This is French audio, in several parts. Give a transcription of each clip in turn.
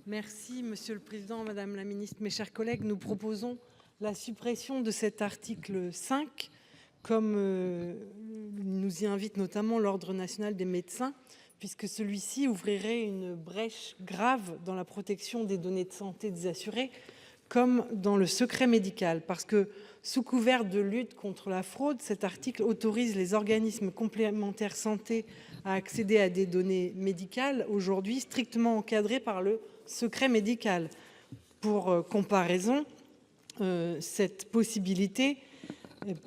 Merci Monsieur le Président, Madame la Ministre, mes chers collègues. Nous proposons la suppression de cet article 5, comme nous y invite notamment l'Ordre national des médecins, puisque celui-ci ouvrirait une brèche grave dans la protection des données de santé des assurés, comme dans le secret médical. Parce que sous couvert de lutte contre la fraude, cet article autorise les organismes complémentaires santé à accéder à des données médicales aujourd'hui strictement encadrées par le secret médical. Pour comparaison, cette possibilité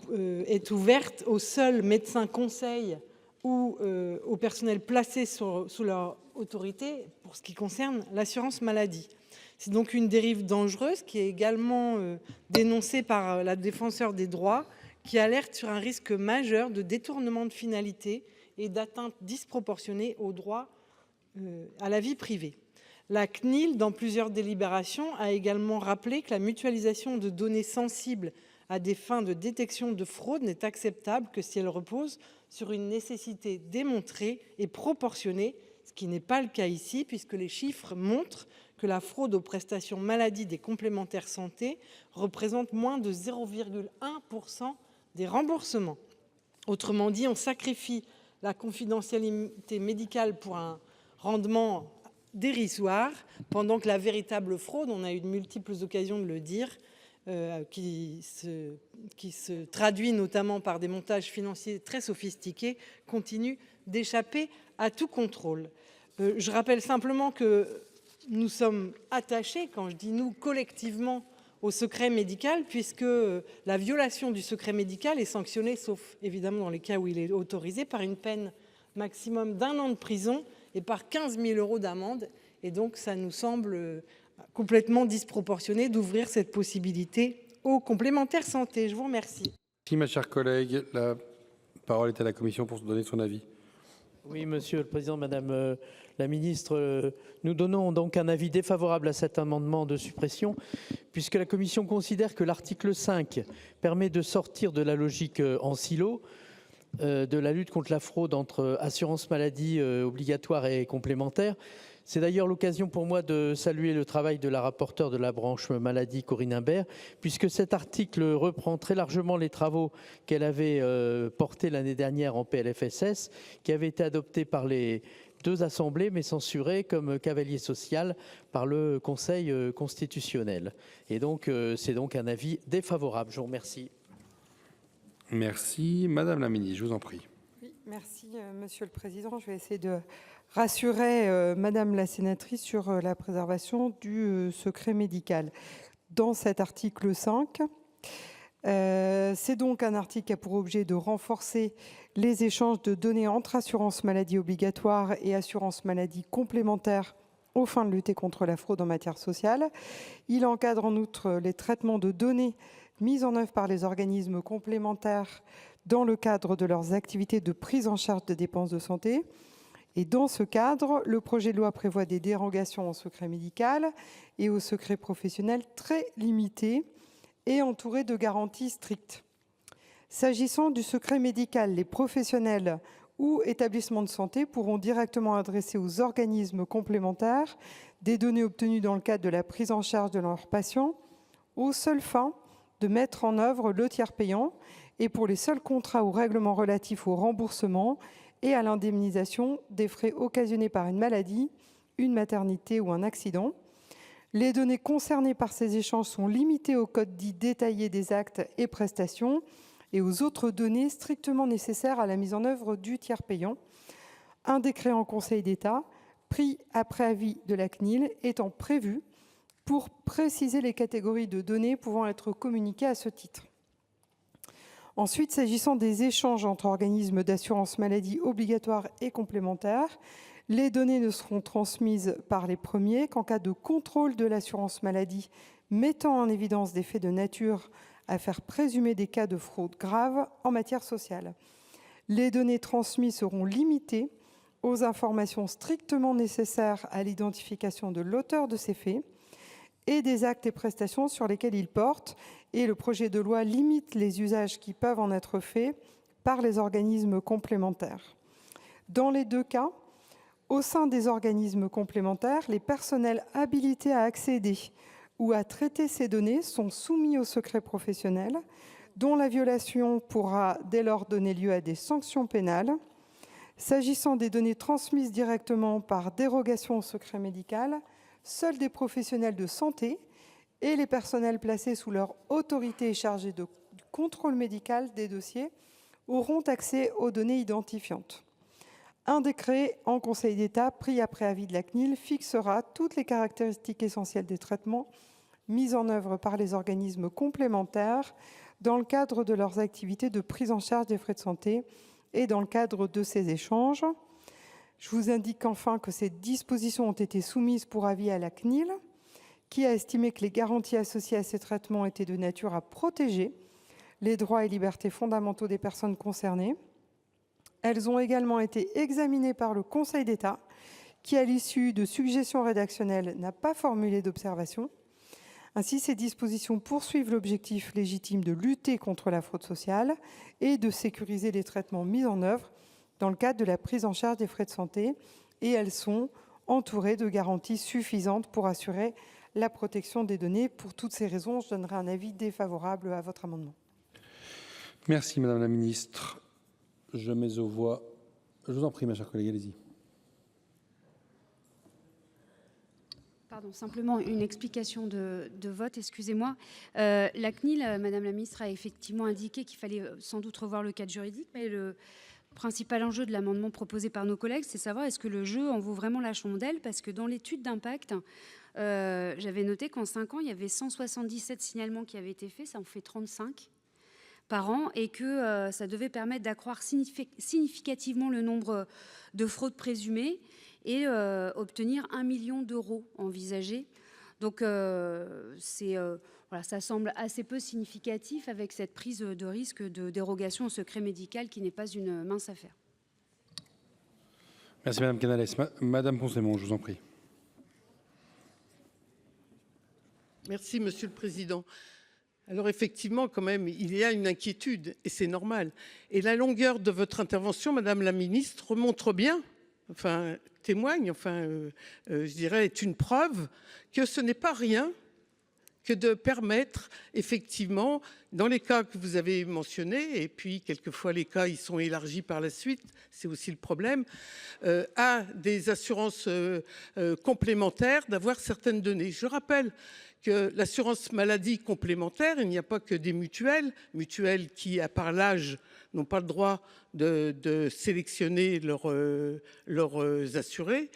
est ouverte aux seuls médecins conseils ou au personnel placé sous leur autorité pour ce qui concerne l'assurance maladie. C'est donc une dérive dangereuse qui est également dénoncée par la défenseure des droits, qui alerte sur un risque majeur de détournement de finalité et d'atteinte disproportionnée au droit à la vie privée. La CNIL, dans plusieurs délibérations, a également rappelé que la mutualisation de données sensibles à des fins de détection de fraude n'est acceptable que si elle repose sur une nécessité démontrée et proportionnée, ce qui n'est pas le cas ici, puisque les chiffres montrent que la fraude aux prestations maladie des complémentaires santé représente moins de 0,1% des remboursements. Autrement dit, on sacrifie la confidentialité médicale pour un rendement dérisoire, pendant que la véritable fraude, on a eu de multiples occasions de le dire, qui se traduit notamment par des montages financiers très sophistiqués, continue d'échapper à tout contrôle. Je rappelle simplement que nous sommes attachés, quand je dis nous, collectivement, au secret médical, puisque la violation du secret médical est sanctionnée, sauf évidemment dans les cas où il est autorisé, par une peine maximum d'1 an de prison et par 15 000 € d'amende. Et donc, ça nous semble complètement disproportionné d'ouvrir cette possibilité aux complémentaires santé. Je vous remercie. Merci, ma chère collègue. La parole est à la Commission pour donner son avis. Oui, Monsieur le Président, Madame la Ministre, nous donnons donc un avis défavorable à cet amendement de suppression, puisque la Commission considère que l'article 5 permet de sortir de la logique en silo de la lutte contre la fraude entre assurance maladie obligatoire et complémentaire. C'est d'ailleurs l'occasion pour moi de saluer le travail de la rapporteure de la branche maladie, Corinne Imbert, puisque cet article reprend très largement les travaux qu'elle avait portés l'année dernière en PLFSS, qui avaient été adoptés par les deux assemblées, mais censurés comme cavalier social par le Conseil constitutionnel. Et donc, c'est donc un avis défavorable. Je vous remercie. Merci. Madame la Ministre, je vous en prie. Oui, merci, Monsieur le Président. Je vais essayer de rassurer Madame la sénatrice sur la préservation du secret médical. Dans cet article 5, c'est donc un article qui a pour objet de renforcer les échanges de données entre assurance maladie obligatoire et assurance maladie complémentaire aux fins de lutter contre la fraude en matière sociale. Il encadre en outre les traitements de données mises en œuvre par les organismes complémentaires dans le cadre de leurs activités de prise en charge des dépenses de santé. Et dans ce cadre, le projet de loi prévoit des dérogations au secret médical et au secret professionnel très limitées et entourées de garanties strictes. S'agissant du secret médical, les professionnels ou établissements de santé pourront directement adresser aux organismes complémentaires des données obtenues dans le cadre de la prise en charge de leurs patients aux seules fins de mettre en œuvre le tiers payant et pour les seuls contrats ou règlements relatifs au remboursement et à l'indemnisation des frais occasionnés par une maladie, une maternité ou un accident. Les données concernées par ces échanges sont limitées au code dit détaillé des actes et prestations et aux autres données strictement nécessaires à la mise en œuvre du tiers payant. Un décret en Conseil d'État, pris après avis de la CNIL, étant prévu pour préciser les catégories de données pouvant être communiquées à ce titre. Ensuite, s'agissant des échanges entre organismes d'assurance maladie obligatoire et complémentaire, les données ne seront transmises par les premiers qu'en cas de contrôle de l'assurance maladie mettant en évidence des faits de nature à faire présumer des cas de fraude grave en matière sociale. Les données transmises seront limitées aux informations strictement nécessaires à l'identification de l'auteur de ces faits et des actes et prestations sur lesquels ils portent, et le projet de loi limite les usages qui peuvent en être faits par les organismes complémentaires. Dans les deux cas, Au sein des organismes complémentaires, les personnels habilités à accéder ou à traiter ces données sont soumis au secret professionnel, dont la violation pourra dès lors donner lieu à des sanctions pénales. S'agissant des données transmises directement par dérogation au secret médical, seuls des professionnels de santé et les personnels placés sous leur autorité et chargés du contrôle médical des dossiers auront accès aux données identifiantes. Un décret en Conseil d'État, pris après avis de la CNIL, fixera toutes les caractéristiques essentielles des traitements mis en œuvre par les organismes complémentaires dans le cadre de leurs activités de prise en charge des frais de santé et dans le cadre de ces échanges. Je vous indique enfin que ces dispositions ont été soumises pour avis à la CNIL, qui a estimé que les garanties associées à ces traitements étaient de nature à protéger les droits et libertés fondamentaux des personnes concernées. Elles ont également été examinées par le Conseil d'État, qui, à l'issue de suggestions rédactionnelles, n'a pas formulé d'observation. Ainsi, ces dispositions poursuivent l'objectif légitime de lutter contre la fraude sociale et de sécuriser les traitements mis en œuvre dans le cadre de la prise en charge des frais de santé, et elles sont entourées de garanties suffisantes pour assurer la protection des données. Pour toutes ces raisons, je donnerai un avis défavorable à votre amendement. Merci Madame la Ministre. Je mets aux voix. Je vous en prie, ma chère collègue, allez-y. Pardon, simplement une explication de vote, excusez-moi. La CNIL, Madame la Ministre, a effectivement indiqué qu'il fallait sans doute revoir le cadre juridique, mais le principal enjeu de l'amendement proposé par nos collègues, c'est savoir est-ce que le jeu en vaut vraiment la chandelle, parce que dans l'étude d'impact, j'avais noté qu'en 5 ans, il y avait 177 signalements qui avaient été faits, ça en fait 35 par an, et que ça devait permettre d'accroître significativement le nombre de fraudes présumées et obtenir 1 million d'euros envisagés. Donc voilà, ça semble assez peu significatif avec cette prise de risque de dérogation au secret médical qui n'est pas une mince affaire. Merci Madame Canales. Madame Poncet-Monge, je vous en prie. Merci Monsieur le Président. Alors effectivement, quand même, il y a une inquiétude et c'est normal. Et la longueur de votre intervention, Madame la Ministre, montre bien, enfin témoigne, enfin je dirais est une preuve que ce n'est pas rien que de permettre effectivement, dans les cas que vous avez mentionnés, et puis quelquefois les cas ils sont élargis par la suite, c'est aussi le problème, à des assurances complémentaires d'avoir certaines données. Je rappelle que l'assurance maladie complémentaire, il n'y a pas que des mutuelles qui, à part l'âge, n'ont pas le droit de sélectionner leurs assurés.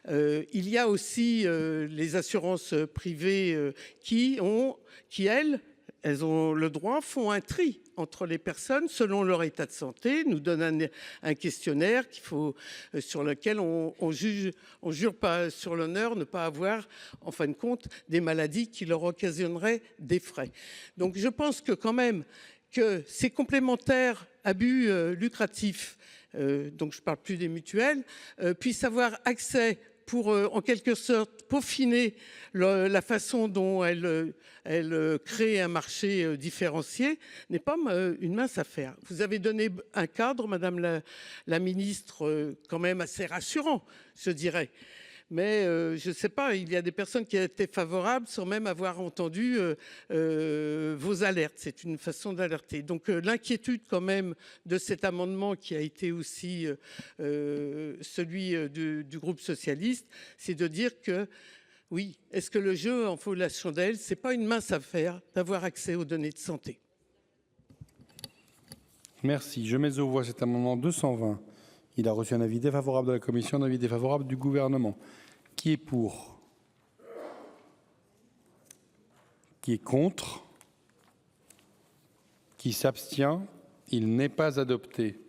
Il y a aussi les assurances privées qui, elles ont le droit, font un tri entre les personnes selon leur état de santé, nous donnent un questionnaire sur lequel on jure pas sur l'honneur ne pas avoir, en fin de compte, des maladies qui leur occasionneraient des frais. Donc je pense que quand même que ces complémentaires à but lucratif, donc je ne parle plus des mutuelles, puissent avoir accès pour, en quelque sorte, peaufiner la façon dont elle crée un marché différencié, n'est pas une mince affaire. Vous avez donné un cadre, Madame la Ministre, quand même assez rassurant, je dirais. Mais je ne sais pas, il y a des personnes qui étaient favorables sans même avoir entendu vos alertes. C'est une façon d'alerter. Donc l'inquiétude quand même de cet amendement qui a été aussi celui du groupe socialiste, c'est de dire que oui, est-ce que le jeu en vaut la chandelle? Ce n'est pas une mince affaire d'avoir accès aux données de santé. Merci. Je mets aux voix cet amendement 220. Il a reçu un avis défavorable de la Commission, un avis défavorable du Gouvernement. Qui est pour? Qui est contre? Qui s'abstient? Il n'est pas adopté.